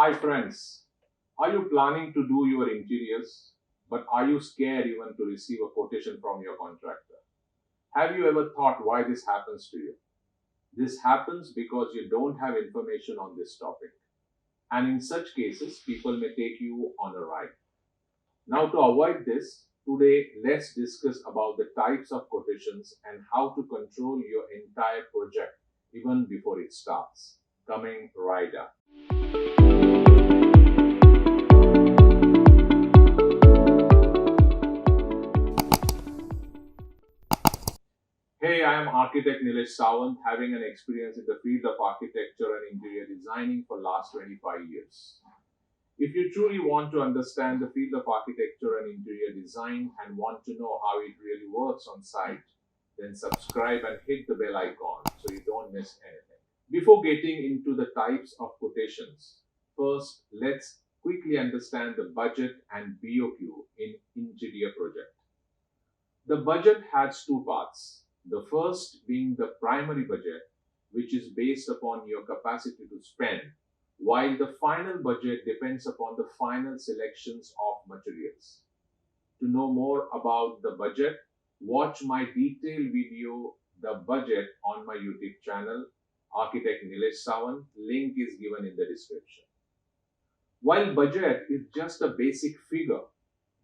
Hi friends, are you planning to do your interiors, but are you scared even to receive a quotation from your contractor? Have you ever thought why this happens to you? This happens because you don't have information on this topic. And in such cases, people may take you on a ride. Now to avoid this, today let's discuss about the types of quotations and how to control your entire project even before it starts. Coming right up. Hey, I am Architect-Nilesh Sawant, having an experience in the field of architecture and interior designing for last 25 years. If you truly want to understand the field of architecture and interior design and want to know how it really works on site, then subscribe and hit the bell icon so you don't miss anything. Before getting into the types of quotations, first let's quickly understand the budget and BOQ in interior project. The budget has two parts. The first being the primary budget, which is based upon your capacity to spend, while the final budget depends upon the final selections of materials. To know more about the budget, watch my detailed video, The Budget, on my YouTube channel, Architect-Nilesh Sawant. Link is given in the description. While budget is just a basic figure,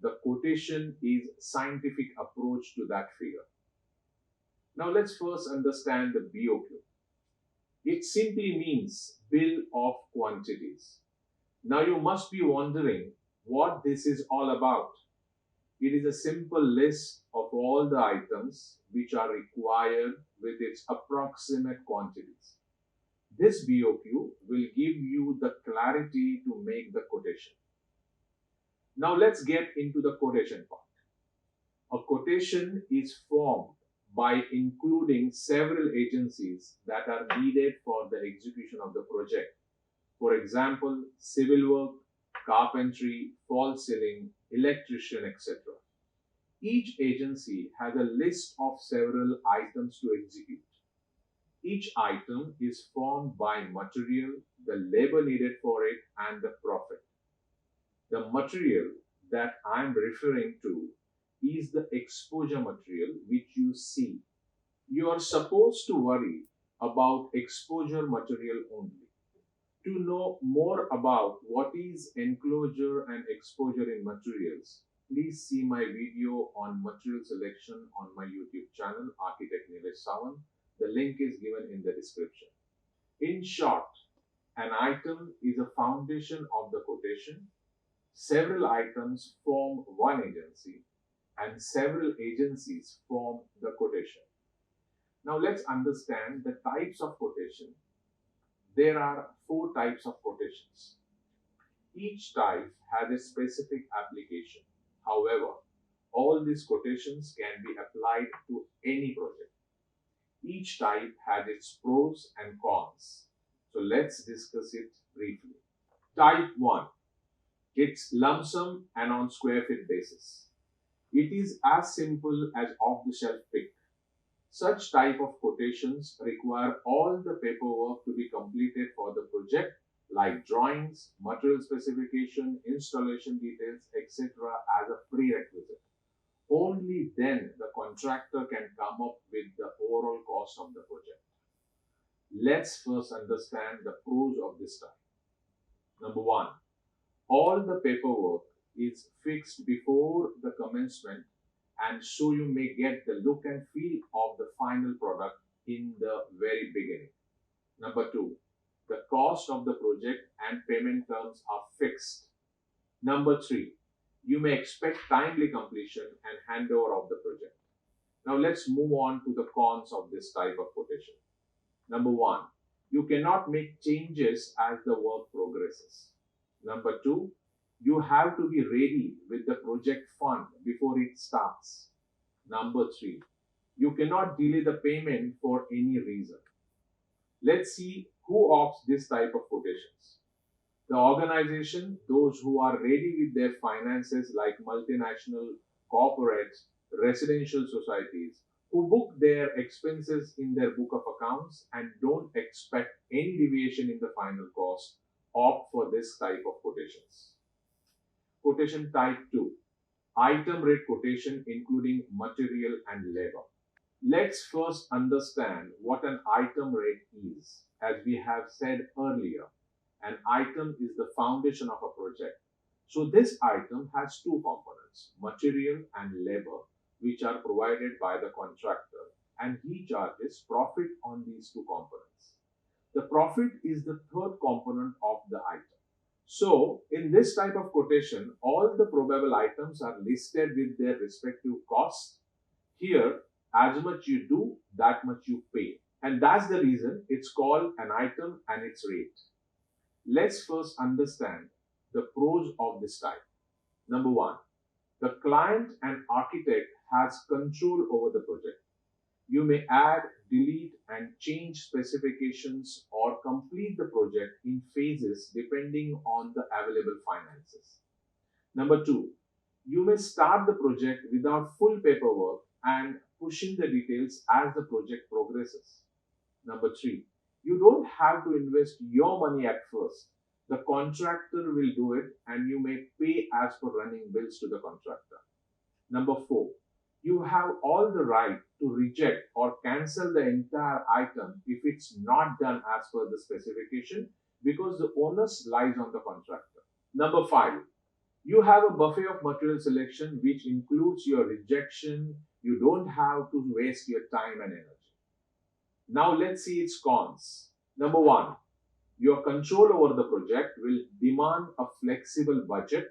the quotation is scientific approach to that figure. Now let's first understand the BOQ. It simply means bill of quantities. Now you must be wondering what this is all about. It is a simple list of all the items which are required with its approximate quantities. This BOQ will give you the clarity to make the quotation. Now let's get into the quotation part. A quotation is formed by including several agencies that are needed for the execution of the project. For example, civil work, carpentry, false ceiling, electrician, etc. Each agency has a list of several items to execute. Each item is formed by material, the labor needed for it, and the profit. The material that I am referring to is the exposure material which you see. You are supposed to worry about exposure material only. To know more about what is enclosure and exposure in materials, please see my video on material selection on my YouTube channel, Architect-Nilesh Sawant. The link is given in the description. In short, an item is a foundation of the quotation. Several items form one agency, and several agencies form the quotation. Now let's understand the types of quotation. There are four types of quotations. Each type has a specific application. However, all these quotations can be applied to any project. Each type has its pros and cons. So let's discuss it briefly. Type 1. It's lump sum and on square feet basis. It is as simple as off-the-shelf pick. Such type of quotations require all the paperwork to be completed for the project, like drawings, material specification, installation details, etc. as a prerequisite. Only then the contractor can come up with the overall cost of the project. Let's first understand the pros of this type. Number 1. All the paperwork is fixed before the commencement, and so you may get the look and feel of the final product in the very beginning. Number 2, the cost of the project and payment terms are fixed. Number 3, you may expect timely completion and handover of the project. Now let's move on to the cons of this type of quotation. Number 1, you cannot make changes as the work progresses. Number 2, you have to be ready with the project fund before it starts. Number 3, you cannot delay the payment for any reason. Let's see who opts this type of quotations. The organization, those who are ready with their finances, like multinational corporates, residential societies, who book their expenses in their book of accounts and don't expect any deviation in the final cost, opt for this type of quotations. Quotation type 2, item rate quotation including material and labor. Let's first understand what an item rate is. As we have said earlier, an item is the foundation of a project. So this item has two components, material and labor, which are provided by the contractor, and he charges profit on these two components. The profit is the third component of the item. So in this type of quotation, all the probable items are listed with their respective costs. Here, as much you do, that much you pay. And that's the reason it's called an item and its rate. Let's first understand the pros of this type. Number one, the client and architect has control over the project. You may add, delete, and change specifications or complete the project in phases depending on the available finances. Number two, you may start the project without full paperwork and push in the details as the project progresses. Number three, you don't have to invest your money at first. The contractor will do it and you may pay as per running bills to the contractor. Number four, you have all the right to reject or cancel the entire item if it's not done as per the specification because the onus lies on the contractor. Number five, you have a buffet of material selection which includes your rejection. You don't have to waste your time and energy. Now let's see its cons. Number one, your control over the project will demand a flexible budget.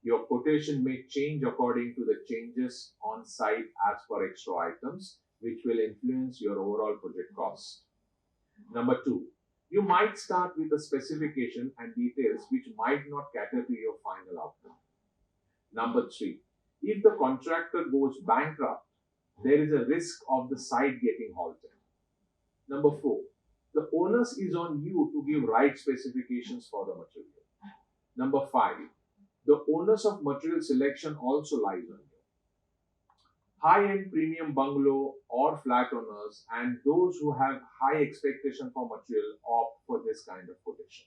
Your quotation may change according to the changes on site as per extra items, which will influence your overall project cost. Number two, you might start with a specification and details which might not cater to your final outcome. Number three, if the contractor goes bankrupt, there is a risk of the site getting halted. Number four, the onus is on you to give right specifications for the material. Number five, the onus of material selection also lies on you. High-end premium bungalow or flat owners and those who have high expectation for material opt for this kind of quotation.